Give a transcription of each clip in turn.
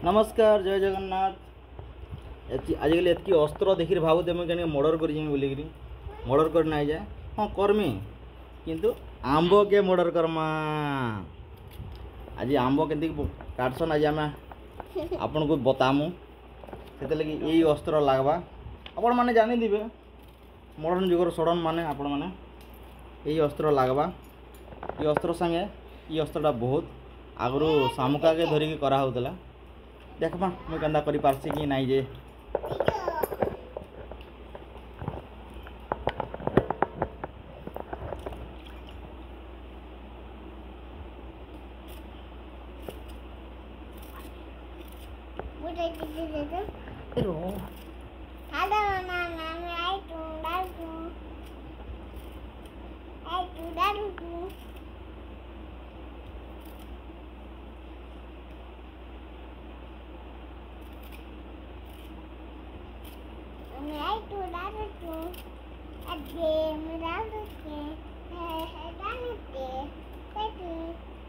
नमस्कार जय जगन्नाथ। आजिकल एतकी अस्त्र देखिर भावुते मुझे कहीं मर्डर कर बोलिकी मर्डर कर ना जाए हाँ करमी किंतु आंब के मर्डर करमा। आज आंब के काटसन आज आम आपन को बतामु से लगी यही अस्त्र लगवा आपण मैंने जानीदे मॉडर्न जुगर सडन माने आपण मैंने यही अस्त्र लगवा। ये अस्त्र संगे ये अस्त्रटा बहुत आगु शामुका के धरिकी कराला देखमा मुझे केन्दा करि पारसी कि नाई जे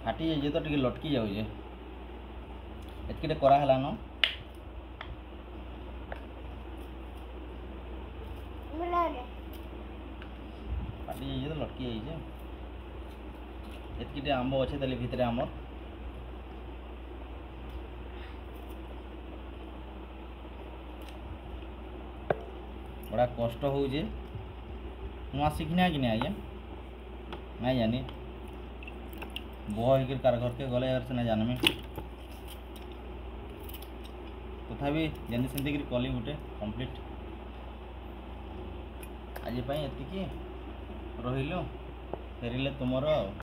फाटी जाइए तो टे लटकी जाऊे एतके कराला न फाटी जाइए तो लटकी जाइए एतके आंब अच्छे तेल भितर आम बड़ा कष्ट हो नुआ शिखना कि नहीं आज्ञा नहीं जानी बह हो कार घर के गले यार से जानमी तथापि जमी सेमती कली गोटे कंप्लीट आज एति रही फेरिले तुमर।